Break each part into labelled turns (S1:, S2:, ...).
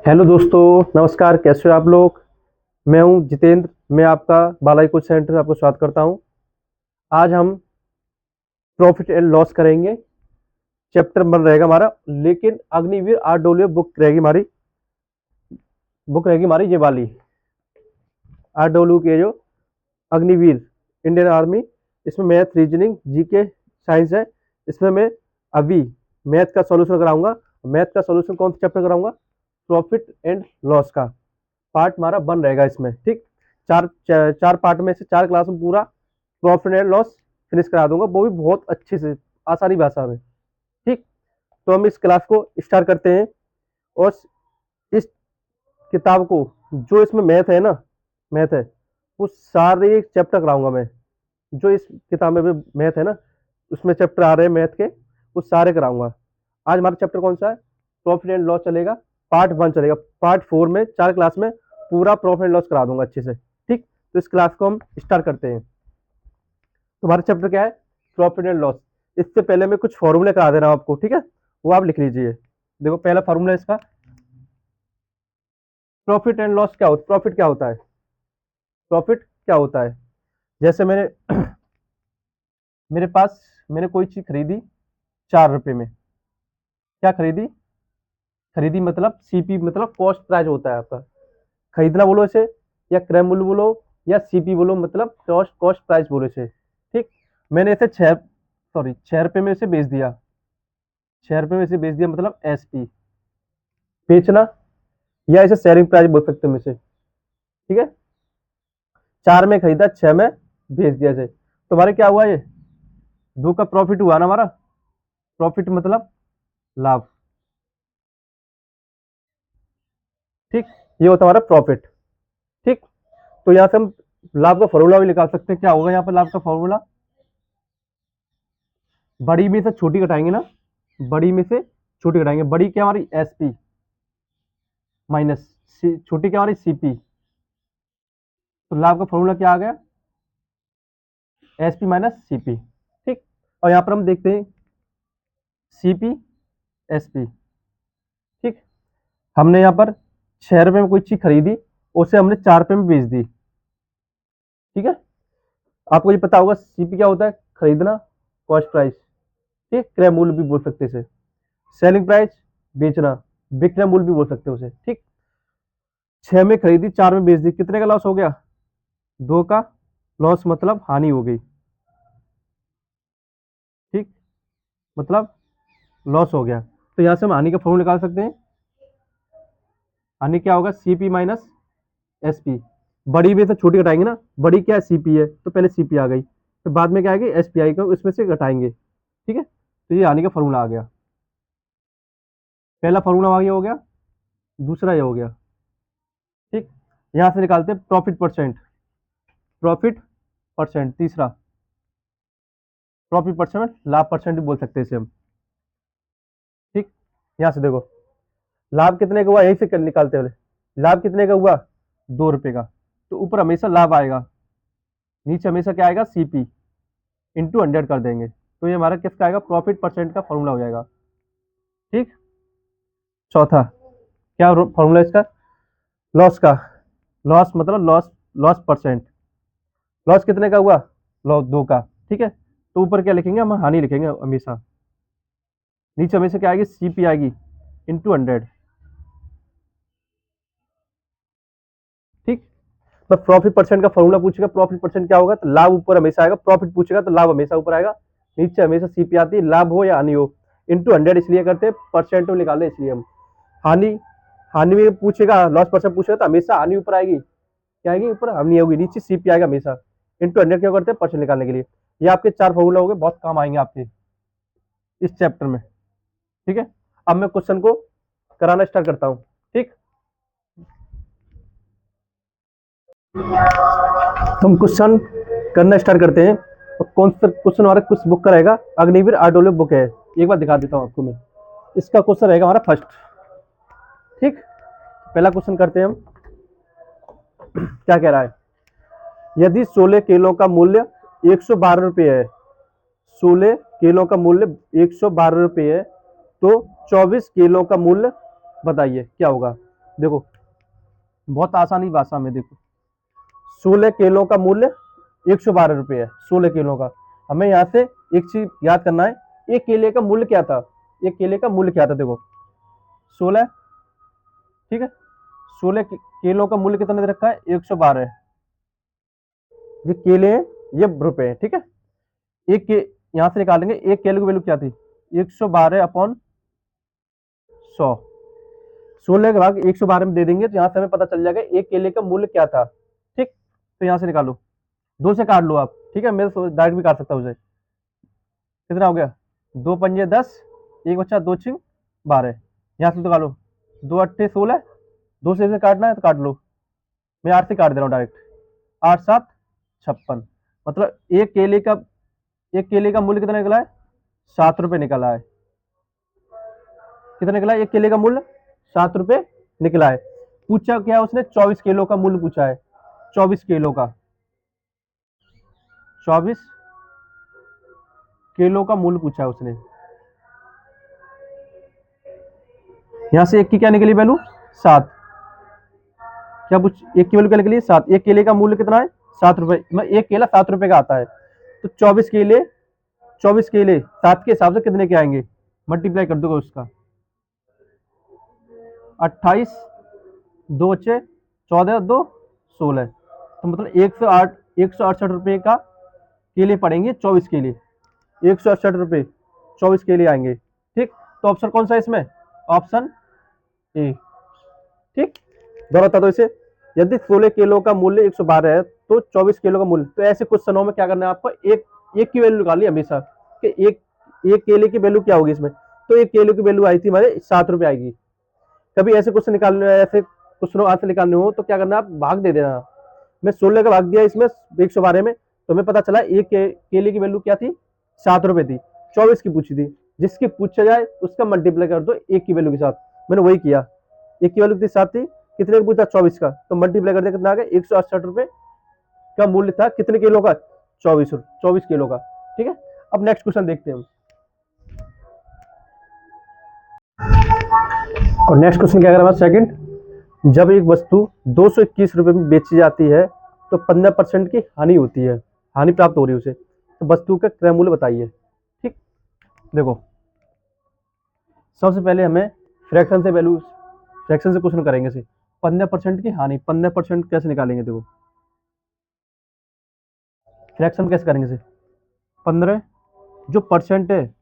S1: Hello दोस्तों, नमस्कार। कैसे हो आप लोग? मैं हूं जितेंद्र। मैं आपका बालाजी कोच सेंटर आपको स्वागत करता हूं। आज हम प्रॉफिट एंड लॉस करेंगे। चैप्टर बन रहेगा हमारा, लेकिन अग्निवीर आरडब्ल्यू बुक रहेगी हमारी ये वाली। आरडब्ल्यू के जो अग्निवीर इंडियन आर्मी, इसमें मैथ, रीजनिंग, जीके, साइंस है। इसमें मैं अभी मैथ का सॉल्यूशन कराऊंगा। मैथ का सॉल्यूशन कौन सा चैप्टर कराऊंगा? प्रॉफिट एंड लॉस का पार्ट हमारा बन रहेगा इसमें। ठीक, चार पार्ट में से 4 क्लास में पूरा प्रॉफिट एंड लॉस फिनिश करा दूंगा, वो भी बहुत अच्छे से, आसानी भाषा में। ठीक, तो हम इस क्लास को स्टार्ट करते हैं। और इस किताब को, जो इसमें मैथ है ना, मैथ है, वो सारे चैप्टर कराऊंगा मैं। जो इस किताब में भी मैथ है ना, उसमें चैप्टर आ रहे हैं मैथ के, वो सारे कराऊंगा। आज हमारा चैप्टर कौन सा है? प्रॉफिट एंड लॉस चलेगा, पार्ट 1 चलेगा। पार्ट 4 में 4 क्लास में पूरा प्रॉफिट एंड लॉस करा दूंगा अच्छे से। ठीक, तो इस क्लास को हम स्टार्ट करते हैं। तुम्हारा चैप्टर क्या है? Profit and loss. इससे पहले मैं कुछ फॉर्मूले करा दे रहा हूँ आपको, ठीक है? वो आप लिख लीजिए। देखो, पहला फॉर्मूला इसका, प्रॉफिट एंड लॉस क्या होता है? प्रॉफिट क्या होता है? प्रॉफिट क्या होता है? जैसे मेरे पास, मैंने कोई चीज खरीदी 4 रुपए में। क्या खरीदी? खरीदी मतलब सीपी, मतलब कॉस्ट प्राइस होता है आपका। खरीदना बोलो इसे, या क्रय मूल्य बोलो, या सीपी बोलो, मतलब कॉस्ट कॉस्ट प्राइस बोलो इसे। ठीक, मैंने इसे 6 रुपए में इसे बेच दिया। 6 रुपए में इसे बेच दिया मतलब एसपी, बेचना, या इसे सेलिंग प्राइस बोल सकते हैं इसे। ठीक है, 4 में खरीदा, 6 में बेच दिया इसे। तुम्हारे क्या हुआ? ये 2 का प्रॉफिट हुआ ना हमारा। प्रॉफिट मतलब लाभ। ठीक, ये होता है हमारा प्रॉफिट। ठीक, तो यहाँ से हम लाभ का फॉर्मूला भी निकाल सकते हैं। क्या होगा यहाँ पर लाभ का फॉर्मूला? बड़ी में से छोटी घटाएंगे ना, बड़ी में से छोटी घटाएंगे। बड़ी क्या हमारी? एसपी माइनस छोटी क्या हमारी? सीपी। तो लाभ का फॉर्मूला क्या आ गया? SP minus CP. ठीक, और यहाँ पर हम देखते हैं सीपी एसपी। ठीक, हमने यहाँ पर 6 रुपए में कोई चीज खरीदी, उसे हमने 4 रुपए में बेच दी। ठीक है, आपको ये पता होगा सीपी क्या होता है? खरीदना, कॉस्ट प्राइस। ठीक, क्रय मूल्य भी बोल सकते हैं इसे। सेलिंग प्राइस, बेचना, विक्रय मूल्य भी बोल सकते हैं उसे। ठीक, 6 में खरीदी, 4 में बेच दी, कितने का लॉस हो गया? 2 का लॉस, मतलब हानि हो गई। ठीक, मतलब लॉस हो गया। तो यहां से हम हानि का फॉर्मूला निकाल सकते हैं। हानि क्या होगा? CP minus SP. बड़ी में से छोटी घटाएंगे ना, बड़ी क्या है? सीपी है, तो पहले सीपी आ गई, फिर बाद में क्या आएगी? एसपी आई का, इसमें से घटाएंगे। ठीक है, तो ये हानि का फॉर्मूला आ गया। पहला फॉर्मूला आ गया, हो गया। दूसरा ये हो गया। ठीक, यहां से निकालते हैं प्रॉफिट परसेंट। प्रॉफिट परसेंट तीसरा। प्रॉफिट परसेंट, लाभ परसेंट भी बोल सकते हैं इसे हम। ठीक, यहां से देखो, लाभ कितने का हुआ, यहीं से निकालते हुए। लाभ कितने का हुआ? 2 रुपए का। तो ऊपर हमेशा लाभ आएगा, नीचे हमेशा क्या आएगा? सीपी इंटू 100 कर देंगे, तो ये हमारा किसका आएगा? प्रॉफिट परसेंट का फॉर्मूला हो जाएगा। ठीक, चौथा क्या फॉर्मूला इसका? लॉस का। लॉस मतलब लॉस, लॉस परसेंट। लॉस कितने का हुआ? लॉस 2 का। ठीक है, तो ऊपर क्या लिखेंगे हम? हानि लिखेंगे हमेशा। नीचे हमेशा क्या आएगी? सीपी आएगी इंटू 100। ठीक, तो प्रॉफिट परसेंट का फॉर्मूला पूछेगा, प्रॉफिट परसेंट क्या होगा? तो लाभ ऊपर हमेशा आएगा। प्रॉफिट पूछेगा तो लाभ हमेशा ऊपर आएगा, नीचे हमेशा सीपी आती है, लाभ हो या हानि हो। इंटू 100 इसलिए करते हैं, परसेंट में निकालने इसलिए हम। हानि, हानि में पूछेगा, लॉस परसेंट पूछेगा तो हमेशा हानि ऊपर आएगी। क्या आएगी? ऊपर। हानि होगी, नीचे सीपी आएगा हमेशा। इंटू 100 क्या करते हैं? परसेंट निकालने के लिए। ये आपके 4 फॉर्मूला हो गए, बहुत काम आएंगे आपके इस चैप्टर में। ठीक है, अब मैं क्वेश्चन को कराना स्टार्ट करता हूँ। ठीक, तो हम क्वेश्चन करना स्टार्ट करते हैं। और कौन सा क्वेश्चन हमारा कुछ बुक का रहेगा? अग्निवीर आरडब्ल्यू बुक है। एक बार दिखा देता हूँ आपको मैं। इसका क्वेश्चन रहेगा हमारा फर्स्ट। ठीक, पहला क्वेश्चन करते हैं हम। क्या कह रहा है? यदि 16 किलो का मूल्य 112 रुपये है, 16 किलो का मूल्य 112 रुपये है, तो 24 किलो का मूल्य बताइए क्या होगा? देखो बहुत आसानी भाषा में देखो, 16 केलों का मूल्य 112 रुपये है, 16 केलों का। हमें यहाँ से एक चीज याद करना है, एक केले का मूल्य क्या था, एक केले का मूल्य क्या था, देखो 16, ठीक है, 16 केलों का मूल्य कितना दे रखा है, 112। ये केले हैं, ये रुपए हैं, ठीक है। एक के यहां से निकालेंगे, एक केले की वैल्यू क्या थी, 112/100, 16 के भाग 112 में दे देंगे तो यहां से हमें पता चल जाएगा एक केले का मूल्य क्या था, ठीक। तो यहां से निकालो, 2 से काट लो आप, ठीक है, मैं डायरेक्ट भी काट सकता हूँ उसे। कितना हो गया, 2 पंजे 10, एक बच्चा 2 छिंग 12, यहाँ से निकालो, 2 अट्ठे 16, 2 से इसे काटना है तो काट लो, मैं 8 से काट दे रहा हूँ डायरेक्ट, 8 7 56, मतलब एक केले का मूल्य कितना निकला है, 7 रुपए निकला है। कितना निकला है, एक केले का मूल्य 7 रुपए निकला है। पूछा क्या उसने, 24 किलो का मूल्य पूछा है, 24 किलो का, 24 किलो का मूल्य पूछा है उसने। यहां से एक की क्या निकली वैल्यू, 7, क्या पूछ, एक की वैल्यू क्या निकली, 7। एक केले का मूल्य कितना है, 7 रुपए, एक केला 7 रुपए का आता है, तो 24 केले, 24 केले 7 के हिसाब से कितने के आएंगे, मल्टीप्लाई कर दोगे उसका, 28, 2 6 14, 2 16, तो मतलब 168 रुपए का केले पड़ेंगे, 24 केले, 168 रुपए 24 केले आएंगे, ठीक। तो ऑप्शन कौन सा है इसमें, ऑप्शन ए, ठीक। दोनों था तो इसे, यदि 16 किलो का मूल्य 112 है तो 24 किलो का मूल्य, तो ऐसे कुछ सनों में क्या करना है आपको, एक की वैल्यू निकालनी हमेशा कि एक केले की वैल्यू क्या होगी इसमें, तो एक केले की वैल्यू आई थी हमारे 7 रुपए आएगी। कभी ऐसे क्वेश्चन निकालने, ऐसे क्वेश्चनों आज से निकालने हो तो क्या करना, आप भाग दे देना। मैं 16 का भाग दिया इसमें 112 में, तो हमें पता चला एक केले की वैल्यू क्या थी, 7 रुपए थी, 24 की पूछी थी, जिसकी पूछा जाए उसका मल्टीप्लाई कर दो एक की वैल्यू के साथ, मैंने वही किया। एक की वैल्यू थी 7 थी, कितने का पूछा, 24 का, तो मल्टीप्लाई कर दिया, कितना आ गया, 168 रुपए का मूल्य था, कितने किलो का, 24 किलो का, ठीक है। अब नेक्स्ट क्वेश्चन देखते हैं हम, और नेक्स्ट क्वेश्चन क्या करें, सेकंड, जब एक वस्तु 221 रुपए में बेची जाती है तो 15% की हानि होती है, हानि प्राप्त हो रही है उसे, तो वस्तु का क्रय मूल्य बताइए, ठीक। देखो सबसे पहले हमें फ्रैक्शन से वैल्यू, फ्रैक्शन से क्वेश्चन करेंगे से, 15% की हानि, 15% कैसे निकालेंगे, देखो फ्रैक्शन कैसे करेंगे से, 15 जो परसेंट है,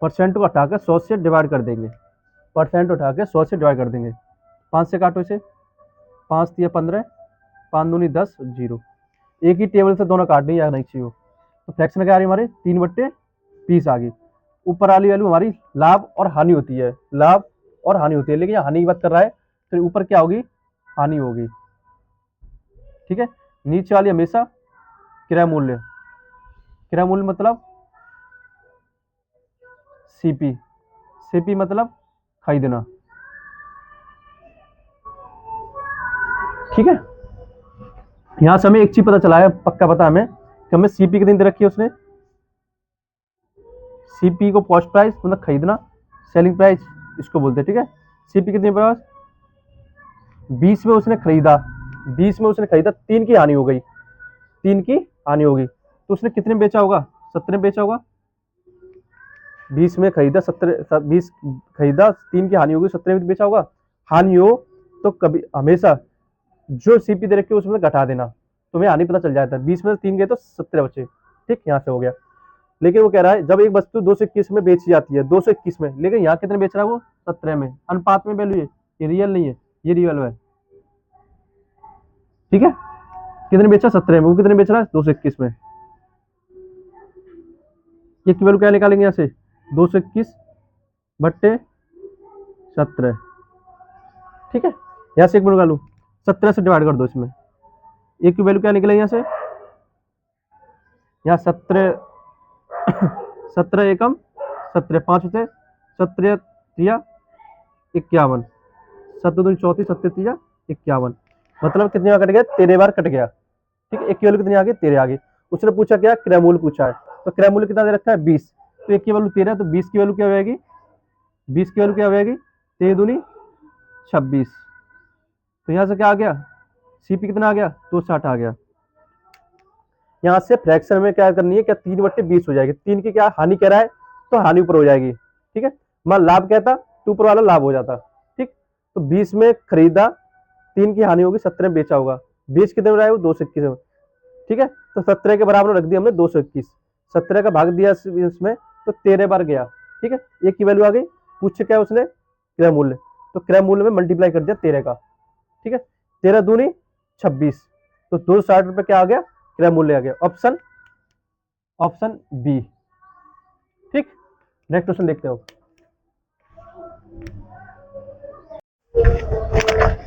S1: परसेंट को हटाकर 100 से डिवाइड कर देंगे, परसेंट उठा के 100 से डिवाइड कर देंगे, 5 से काटो इसे, 5 दिया 15, 5 दूनी 10, 0, एक ही टेबल से दोनों काटनी या नहीं चाहिए, तो फ्रैक्शन क्या आ रही है हमारी, 3/20 आ गई। ऊपर वाली वैल्यू हमारी लाभ और हानि होती है, लाभ और हानि होती है, लेकिन यहाँ हानि की बात कर रहा है, फिर ऊपर क्या होगी, हानि होगी, ठीक है। नीचे वाली हमेशा क्रय मूल्य, क्रय मूल्य मतलब सीपी, सीपी मतलब खरीदना, ठीक है। यहां से हमें एक चीज पता चला है, पक्का पता हमें कि हमें सीपी कितनी दे रखी है उसने, सीपी को कॉस्ट प्राइस मतलब खरीदना, सेलिंग प्राइस इसको बोलते हैं, ठीक है। सीपी कितनी प्राइस, 20 में उसने खरीदा, 20 में उसने खरीदा, 3 की हानि हो गई, 3 की हानि होगी, तो उसने कितने में बेचा होगा, 17 में बेचा होगा, 20 में खरीदा, 17, 20 खरीदा, 3 की हानि होगी, 17 में बेचा होगा। हानि हो तो कभी हमेशा जो सीपी दे रखी है उसमें घटा देना, तुम्हें हानि पता चल जाता है, 20 में 3 गए तो 17 बचे, ठीक, यहाँ से हो गया। लेकिन वो कह रहा है जब एक वस्तु 221 में बेची जाती है, 221 में, लेकिन यहाँ कितने बेच रहा है वो, 17 में, अनुपात में वैल्यू है, ये रियल नहीं है, ये रियल है, ठीक है। कितने बेचा, 17 में, वो कितने बेच रहा है, 221 में, ये की वैल्यू क्या निकालेंगे यहाँ से, 221/17, ठीक है। यहाँ से एक वैल्यू निकालू, 17 से डिवाइड कर दो इसमें, एक की वैल्यू क्या निकलेगी यहाँ से, यहाँ 17, 17 एकम 17, 5 होते, 17 तिया 51, 7 दूनी 34, 17 तिया 51, मतलब कितनी बार कट गया, 13 बार कट गया, ठीक है। एक की वैल्यू कितनी आ गई, 13 आ गई। उसने पूछा क्या, क्रय मूल्य पूछा है, तो क्रय मूल्य कितना दे रखा है, 20, तो एक की वैल्यू 13, तो 20 की वैल्यू क्या हो जाएगी, 20 की वैल्यू क्या हो जाएगी, 13 दूनी 26। तो यहाँ से क्या आ गया, सीपी कितना आ गया, 260 आ गया। यहाँ से फ्रैक्शन में क्या करनी है, क्या 3/20 हो जाएगी। 3 की क्या हानि कह रहा है, तो हानि ऊपर हो जाएगी, ठीक है। मान लाभ कहता तो ऊपर वाला लाभ हो जाता, ठीक। तो 20 में खरीदा, 3 की हानि होगी, 17 में बेचा होगा। 20 कितने में रहा है वो, 221 में, ठीक है। तो 17 के बराबर रख दिया हमने 221, 17 का भाग दिया इसमें, तो 13 बार गया, ठीक है। एक की वैल्यू आ गई। पूछ क्या उसने, क्रय मूल्य, तो क्रय मूल्य में मल्टीप्लाई कर दिया 13 का, ठीक है। 13 दूनी 26, तो 260 रुपए क्या आ गया, क्रय मूल्य आ गया। ऑप्शन ऑप्शन बी, ठीक। नेक्स्ट क्वेश्चन देखते हो।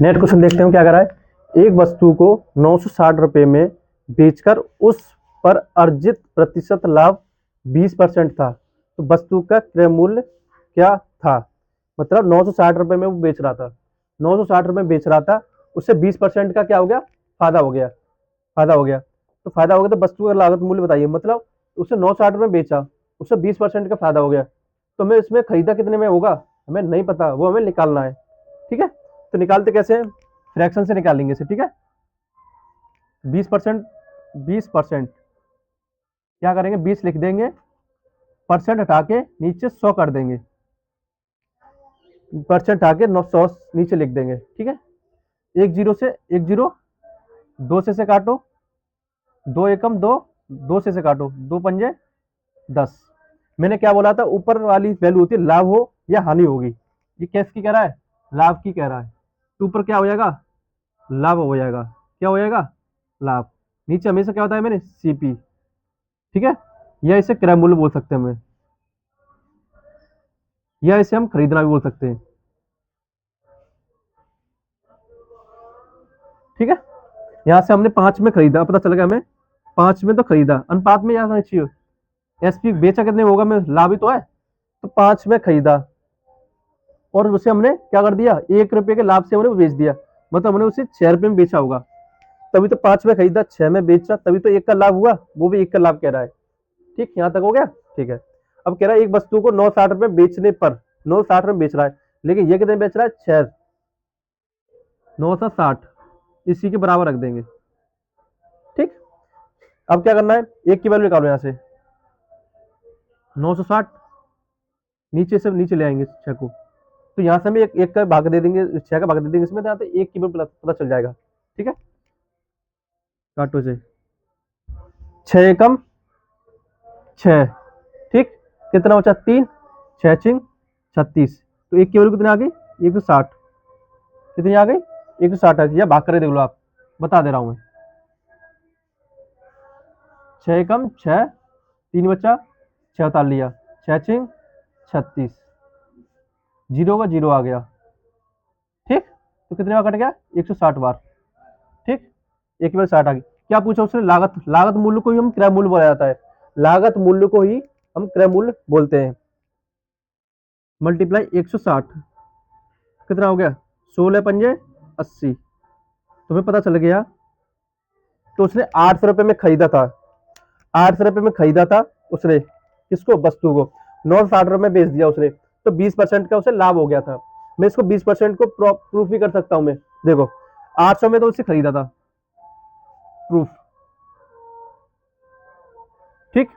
S1: नेक्स्ट क्वेश्चन देखते हो क्या कर रहा है। एक वस्तु को 960 रुपए में बेचकर उस पर अर्जित प्रतिशत लाभ 20% था, तो वस्तु का क्रय मूल्य क्या था। मतलब 960 रुपए में वो बेच रहा था, 960 रुपए में बेच रहा था, उससे 20% का क्या हो गया, फायदा हो गया, फायदा हो गया। तो फायदा हो गया तो वस्तु का लागत मूल्य बताइए। मतलब उससे 960 रुपए बेचा, उससे 20% का फायदा हो गया, तो हमें इसमें खरीदा कितने में होगा, हमें नहीं पता, वो हमें निकालना है, ठीक है। तो निकालते कैसे हैं, फ्रैक्शन से निकालेंगे इसे, ठीक है। 20%, 20% क्या करेंगे, 20 लिख देंगे, परसेंट हटा के नीचे 100 कर देंगे, परसेंट हटा के 900 नीचे लिख देंगे, ठीक है। एक जीरो से एक जीरो, दो से काटो, दो एकम दो, दो से काटो, दो पंजे 10। मैंने क्या बोला था, ऊपर वाली वैल्यू होती है लाभ हो या हानि होगी। ये कैस की कह रहा है, लाभ की कह रहा है, तो ऊपर क्या हो जाएगा, लाभ हो जाएगा, क्या हो जाएगा, लाभ। नीचे हमेशा क्या होता है मैंने, सीपी, ठीक है। या इसे क्रय मूल्य बोल सकते हैं हमें, या इसे हम खरीदना भी बोल सकते हैं, ठीक है। यहां से हमने 5 में खरीदा, पता चल गया हमें 5 में तो खरीदा, अनुपात में याद आना चाहिए। एसपी बेचा कितने होगा, में लाभ ही तो है, तो 5 में खरीदा और उसे हमने क्या कर दिया, 1 रुपए के लाभ से हमने बेच दिया, मतलब हमने उसे 6 रुपए में बेचा होगा, तभी तो 5 में खरीदा, 6 में बेचा, तभी तो 1 का लाभ हुआ, वो भी 1 का लाभ कह रहा है, ठीक। यहां तक हो गया, ठीक है। अब कह रहा है एक वस्तु को 960 रुपए बेचने पर, 960 रुपए बेच रहा है, लेकिन ये कितने बेच रहा है, 6, 960 इसी के बराबर रख देंगे, ठीक। अब क्या करना है, एक की वैल्यू निकालो यहां से, 960 नीचे से नीचे ले आएंगे 6 को, तो यहां से हम एक का भाग दे देंगे, 6 का भाग दे देंगे इसमें, तो एक की वैल्यू पता चल जाएगा, ठीक है। काटो से 6 एकम 6, ठीक। कितना बचा, 3, 6 छिंग 36, तो एक की वैल्यू कितनी आ गई, 160, कितनी आ गई, 160 आ गई। या भाग कर देख लो आप, बता दे रहा हूं मैं, 6 एकम 6, 3 बचा 6 उतार लिया, 6 छिंग 36, जीरो का जीरो आ गया, ठीक। तो कितने बार कट गया, 160 बार, ठीक। एक बार 60 आ गई। क्या पूछा उसने, लागत, लागत मूल्य को ही हम क्रय मूल्य बोला जाता है, लागत मूल्य को ही हम क्रय मूल्य बोलते हैं। मल्टीप्लाई 160 कितना हो गया, 16 पंजे 80, तुम्हें पता चल गया। तो उसने 800 रुपए में खरीदा था, 800 रुपए में खरीदा था उसने, किसको, वस्तु को, 960 रुपए में बेच दिया उसने, तो 20% का उसे लाभ हो गया था। मैं इसको 20% को प्रूफ भी कर सकता हूं मैं, देखो 800 में तो उसे खरीदा था, प्रूफ, ठीक।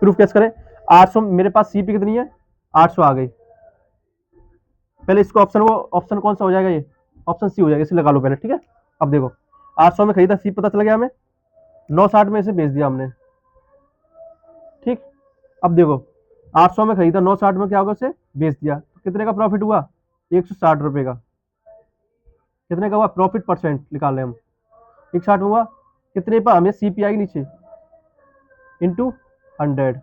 S1: प्रूफ कैसे करें, 800 मेरे पास सीपी कितनी है, 800 आ गई। पहले इसको ऑप्शन, वो ऑप्शन कौन सा हो जाएगा, ये ऑप्शन सी हो जाएगा, इसे लगा लो पहले, ठीक है। अब देखो 800 में खरीदा, सी पता चल गया हमें, 960 में इसे बेच दिया हमने, ठीक। अब देखो 800 में खरीदा, 960 में क्या होगा, उसे बेच दिया, तो कितने का प्रॉफिट हुआ, 160 रुपए का। कितने का हुआ, प्रॉफिट परसेंट निकाल रहे हम, 160 में हुआ, कितने पर हमें सीपी आएगी नीचे, इंटू 100,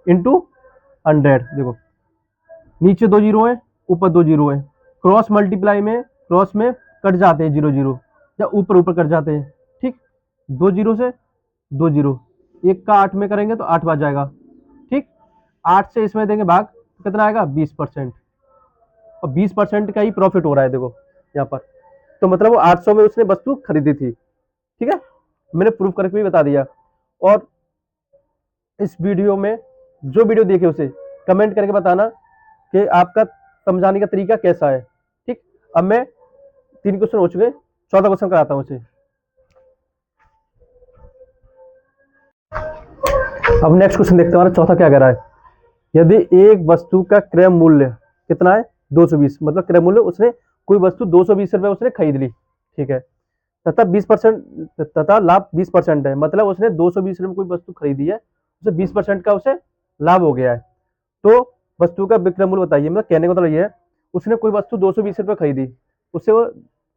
S1: इंटू 100, देखो नीचे 2 जीरो है, ऊपर 2 जीरो है, क्रॉस मल्टीप्लाई में, क्रॉस में कट जाते हैं 0 0, या ऊपर ऊपर कट जाते हैं, ठीक। 2 जीरो से 2 जीरो, एक का 8 में करेंगे तो 8 बार जाएगा, ठीक। 8 से इसमें देंगे भाग, तो कितना आएगा, 20%, और 20% का ही प्रॉफिट हो रहा है, देखो यहाँ पर। तो मतलब वो 800 में उसने वस्तु खरीदी थी, ठीक है। मैंने प्रूफ करके भी बता दिया। और इस वीडियो में जो वीडियो देखे उसे कमेंट करके बताना कि आपका समझाने का तरीका कैसा है, ठीक। अब मैं 3 क्वेश्चन हो चुके, 14 क्वेश्चन कराता हूँ उसे। अब नेक्स्ट क्वेश्चन देखते हैं हमारा चौथा क्या कह रहा है। यदि एक वस्तु का क्रय मूल्य कितना है 220, मतलब क्रय मूल्य उसने कोई वस्तु 220 रुपए उसने खरीद ली, ठीक है, तथा 20% तथा लाभ 20% है, मतलब उसने 220 रुपए कोई वस्तु खरीदी है, उसे 20% का उसे लाभ हो गया है। तो वस्तु का विक्रय मूल्य बताइए। मतलब कहने का मतलब ये है, उसने कोई वस्तु 220 रुपए खरीदी, उससे वो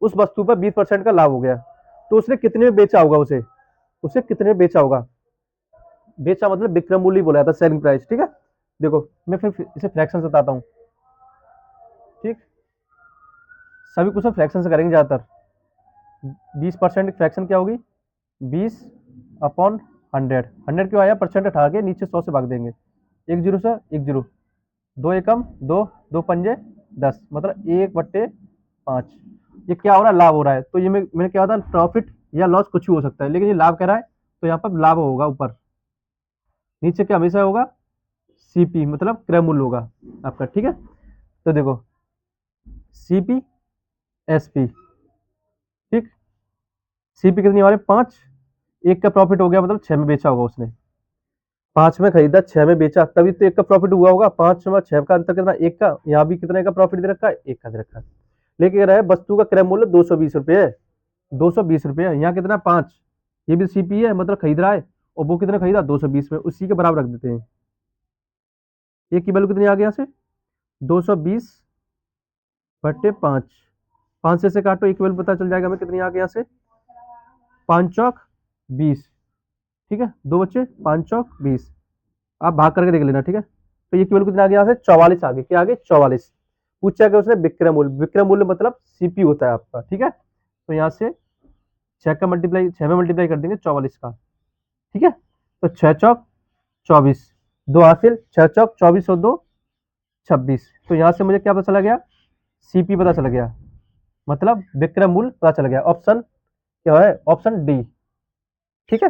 S1: उस वस्तु पर 20% का लाभ हो गया, तो उसने कितने में बेचा होगा, उसे उसे कितने में बेचा होगा। बेचा मतलब विक्रय मूल्य बोला जाता है, सेलिंग प्राइस, ठीक है। देखो मैं फिर इसे फ्रैक्शन से बताता हूँ, ठीक, सभी क्वेश्चन फ्रैक्शन से करेंगे ज्यादातर। 20% की फ्रैक्शन क्या होगी, 20/100। 100 क्यों आया, परसेंट हटा के नीचे 100 से भाग देंगे, 1 जीरो से 1 जीरो, 2 एकम 2, 2 पंजे 10, मतलब 1/5। ये क्या हो रहा है, लाभ हो रहा है। तो ये मैंने क्या होता है, प्रॉफिट या लॉस कुछ भी हो सकता है, लेकिन ये लाभ कह रहा है, तो यहाँ पर लाभ होगा ऊपर, नीचे क्या हमेशा होगा, सीपी मतलब क्रय मूल्य होगा आपका, ठीक है। तो देखो सीपी एसपी, ठीक, सीपी कितनी हमारे 5, एक का प्रॉफिट हो गया, मतलब 6 में बेचा होगा उसने, 5 में खरीदा 6 में बेचा, तभी तो एक का प्रॉफिट हुआ होगा। 5 में 6 का अंतर कितना, एक का, यहाँ भी कितने का प्रॉफिट दे रखा है, एक का दे रखा है। लेकिन कह रहा है वस्तु का क्रय मूल्य 220 रुपये है, 220 रुपये है, यहाँ कितना 5, ये भी सीपी है, मतलब खरीद रहा है, और वो कितने खरीदा 220 में, उसी के बराबर रख देते हैं। एक की वैल्यू कितनी आ गई यहाँ से, 220/5, 5 से काटो, एक वैल्यू पता चल जाएगा हमें कितनी आ गई यहाँ से, 5 चौक 20, ठीक है, 2 बच्चे 5 चौक 20, आप भाग करके देख लेना, ठीक है। तो ये केवल कितना आ गया यहाँ से, 44 आ गए, क्या आ गए 44। पूछा गया उसने विक्रय मूल्य, विक्रय मूल्य मतलब सीपी होता है आपका, ठीक है। तो यहाँ से 6 का मल्टीप्लाई, 6 में मल्टीप्लाई कर देंगे 44 का, ठीक है। तो 6 चौक 24, 2 हासिल, 6 चौक 24 और 2 26। तो यहाँ से मुझे क्या पता चला गया, सीपी पता चल गया, मतलब विक्रय मूल्य पता चल गया। ऑप्शन क्या है, ऑप्शन डी, ठीक है।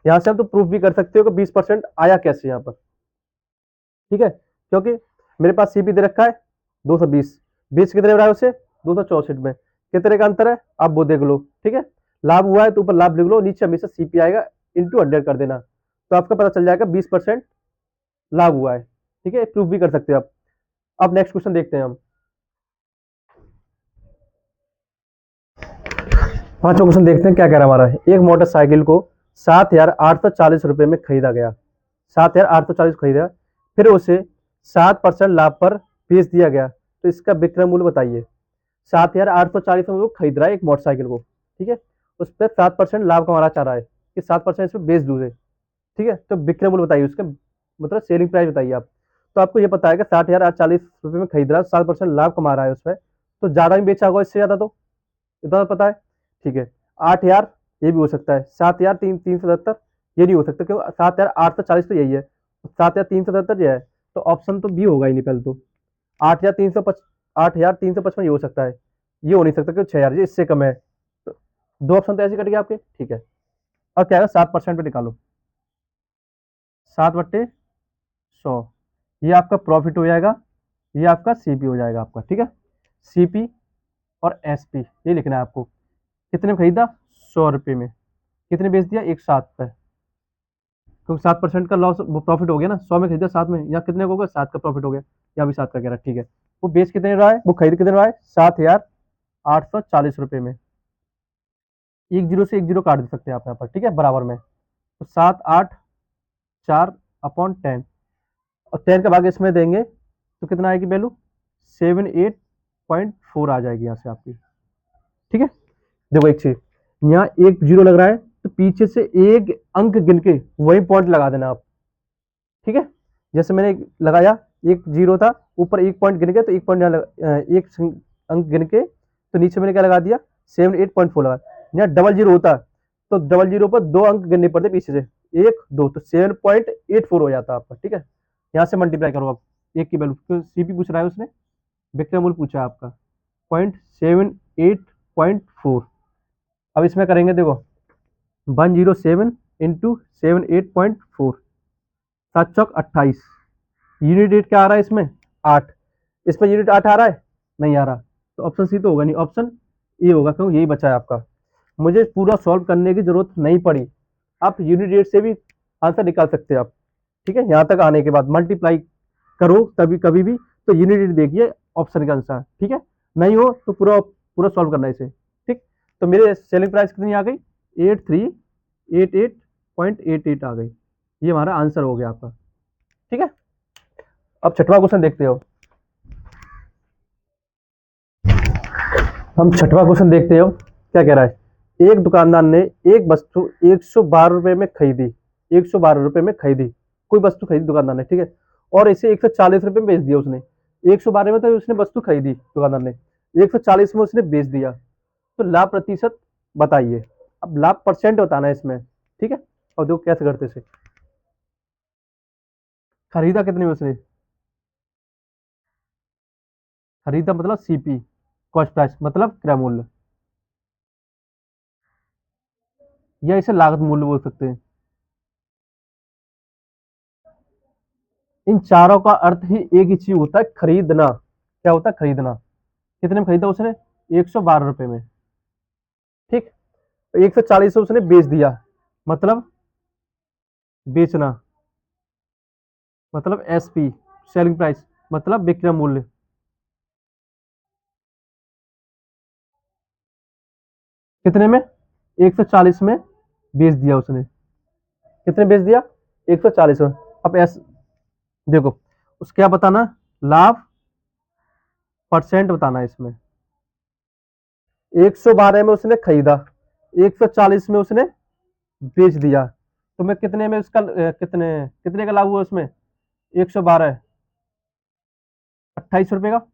S1: यहाँ से हम तो प्रूफ भी कर सकते हो कि 20% आया कैसे यहाँ पर, ठीक है, क्योंकि मेरे पास सीपी दे रखा है 220, 20 कितने में रहा है उसे 264 में, कितने का अंतर है आप वो देख लो, ठीक है। लाभ हुआ है तो ऊपर लाभ लिख लो, नीचे हमेशा सीपी आएगा, इंटू 100 कर देना, तो आपका पता चल जाएगा 20% लाभ हुआ है, ठीक है, प्रूफ भी कर सकते हो आप। अब नेक्स्ट क्वेश्चन देखते हैं हम। पांचवा क्वेश्चन देखते हैं क्या कह रहा है हमारा। एक मोटरसाइकिल को 7,840 रुपये में खरीदा गया, 7,840 खरीदा, फिर उसे 7% लाभ पर बेच दिया गया, तो इसका विक्रय मूल्य बताइए। 7,840 में वो खरीद रहा है एक मोटरसाइकिल को, ठीक है, उस पर 7% लाभ कमाना चाह रहा है कि 7% इसमें बेच दूसरे, ठीक है। तो विक्रय मूल्य बताइए उसका, मतलब सेलिंग प्राइस बताइए आप। तो आपको ये पता है कि 7,840 रुपये में खरीद रहा है, 7% लाभ कमा रहा है उसमें, तो ज्यादा भी बेचा होगा इससे ज्यादा, तो इतना तो पता है, ठीक है। 8,000 ये भी हो सकता है, 7,377 ये नहीं हो सकता, क्योंकि 7,840 तो यही है, 7,377 ये है, तो ऑप्शन तो बी होगा ही नहीं पहले तो। 8,355 ये हो सकता है, ये हो नहीं सकता क्योंकि 6,000 ये इससे कम है, तो 2 ऑप्शन तो ऐसे कट गए आपके, ठीक है। अब क्या है, 7% पे निकालो, 7/100, ये आपका प्रॉफिट हो जाएगा, ये आपका सीपी हो जाएगा आपका, ठीक है। सीपी और एसपी ये लिखना है आपको। कितने में खरीदा, 100 रुपये में, कितने बेच दिया, 107 पे, क्योंकि 7% का लॉस प्रॉफिट हो गया ना, 100 में खरीदा 7 में, यहाँ कितने का होगा, 7 का प्रॉफिट हो गया, यहाँ भी 7 का कह रहा है, ठीक है। वो बेच कितने रहा है, वो खरीद कितने रहा है, 7,840 रुपये में, एक जीरो से एक जीरो काट दे सकते हैं आप यहाँ पर, ठीक है, बराबर में। तो 7,8,4/10, और 10 का भाग इसमें देंगे तो कितना आएगी वैल्यू, 78.4 आ जाएगी यहाँ से आपकी, ठीक है। देखो एक चीज, यहाँ एक जीरो लग रहा है, तो पीछे से एक अंक गिन के वही पॉइंट लगा देना आप, ठीक है। जैसे मैंने लगाया, एक जीरो था, ऊपर एक पॉइंट गिन के, तो एक पॉइंट यहाँ एक अंक गिन के, तो नीचे मैंने क्या लगा दिया, 78.4 लगा। यहाँ डबल जीरो होता तो डबल जीरो पर 2 अंक गिनने पड़ते पीछे से, 1 2, तो 7.84 हो जाता आपका, ठीक है। यहाँ से मल्टीप्लाई करो आप, एक की वैल्यू सीपी पूछ रहा है उसने, विक्रय मूल्य पूछा है आपका 0.78.4। अब इसमें करेंगे, देखो 107 इंटू 78.4, 7 चौक 28, यूनिट रेट क्या आ रहा है इसमें, 8, इसमें यूनिट 8 आ रहा है, नहीं आ रहा, तो ऑप्शन सी तो होगा नहीं, ऑप्शन ए होगा, क्योंकि यही बचा है आपका। मुझे पूरा सॉल्व करने की जरूरत नहीं पड़ी, आप यूनिट रेट से भी आंसर निकाल सकते हैं आप। ठीक है, यहाँ तक आने के बाद मल्टीप्लाई करो तभी कभी भी, तो यूनिट रेट देखिए ऑप्शन का आंसर। ठीक है, नहीं हो तो पूरा पूरा सॉल्व करना है इसे। ठीक, तो मेरे सेलिंग प्राइस कितनी आ गई, 8388.88 आ गई। ये हमारा आंसर हो गया आपका। ठीक है, अब छठवां क्वेश्चन देखते हो। हम छठवां क्वेश्चन देखते हो क्या कह रहा है। एक दुकानदार ने एक वस्तु 112 रुपए में खरीदी, 112 रुपए में खरीदी, कोई वस्तु खरीदी दुकानदार ने, ठीक है, और इसे 140 रुपए में बेच दिया उसने। 112 में तो उसने वस्तु खरीदी दुकानदार ने, 140 में उसने बेच दिया, तो लाभ प्रतिशत बताइए। अब लाभ परसेंट बताना है इसमें। ठीक है, और देखो कैसे करते इसे। खरीदा कितने में उसने, खरीदा मतलब सीपी, कॉस्ट प्राइस मतलब क्रय मूल्य, या इसे लागत मूल्य बोल सकते हैं। इन चारों का अर्थ ही एक ही चीज होता है, खरीदना। क्या होता है, खरीदना। कितने में खरीदा उसने, 112 रुपए में। ठीक, 140 में उसने बेच दिया, मतलब बेचना, मतलब एसपी, सेलिंग प्राइस, मतलब विक्रय मूल्य। कितने में, 140 में बेच दिया उसने। कितने बेच दिया, 140 में। अब एस देखो, उस क्या बताना, लाभ परसेंट बताना है इसमें। 112 में उसने खरीदा, 140 में उसने बेच दिया, तो मैं कितने में उसका कितने कितने का लाभ हुआ उसमें, 112, 28 रुपए का,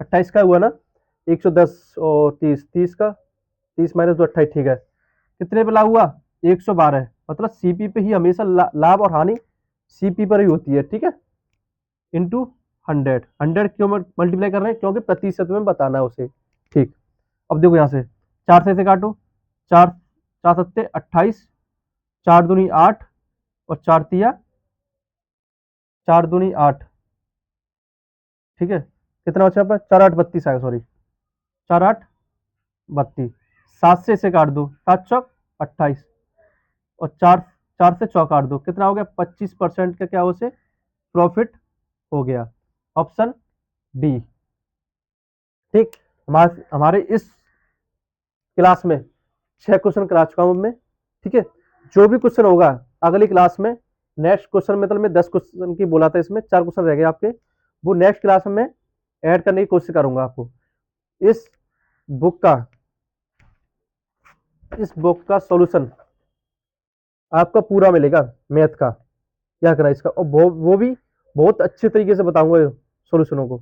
S1: 28 का हुआ ना, 110 और 30, 30 का, 30 माइनस 2 28, ठीक है। कितने पे लाभ हुआ, 112, मतलब सीपी पे ही हमेशा लाभ और हानि सीपी पर ही होती है। ठीक है, इंटू 100, 100 क्यों मल्टीप्लाई कर रहे हैं, क्योंकि प्रतिशत में बताना है उसे। ठीक, अब देखो यहाँ से 4 से काटो, 4 4 सत्ते 28, 4 दूनी 8, और 4 तिया 4 दूनी 8। ठीक है, कितना बचा पर, 4 8 32 आएगा, सॉरी 4 8 32। 7 से इसे काट दो, 7 चौक 28, और 4 4 से चौक काट दो, कितना हो गया, 25% का क्या उसे प्रॉफिट हो गया। Option D. ठीक, हमारे हमारे इस क्लास में 6 क्वेश्चन करा चुका हूं मैं। ठीक है, जो भी क्वेश्चन होगा अगली क्लास में, नेक्स्ट क्वेश्चन मतलब मैं 10 क्वेश्चन की बोला था, इसमें 4 क्वेश्चन रह गए आपके, वो नेक्स्ट क्लास में ऐड करने की कोशिश करूंगा आपको। इस बुक का इस बुक का सॉल्यूशन आपका पूरा मिलेगा, मैथ का क्या करा इसका, और वो भी बहुत अच्छे तरीके से बताऊंगा सॉल्यूशनों को।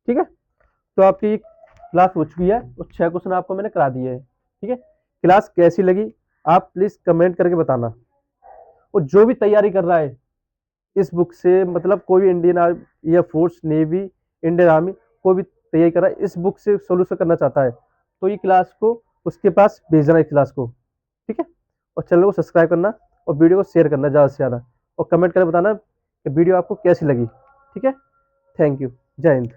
S1: ठीक है, तो आपकी क्लास हो चुकी है, और 6 क्वेश्चन आपको मैंने करा दिए हैं। ठीक है, क्लास कैसी लगी आप प्लीज कमेंट करके बताना। और जो भी तैयारी कर रहा है इस बुक से, मतलब कोई भी Indian air force, navy, Indian army, कोई भी तैयारी कर रहा है इस बुक से सोल्यूशन करना चाहता है, तो ये क्लास को उसके पास भेजना है क्लास को। ठीक है, और चैनल को सब्सक्राइब करना, और वीडियो को शेयर करना ज़्यादा से ज़्यादा, और कमेंट करके बताना कि वीडियो आपको कैसी लगी। ठीक है, थैंक यू, जय हिंद।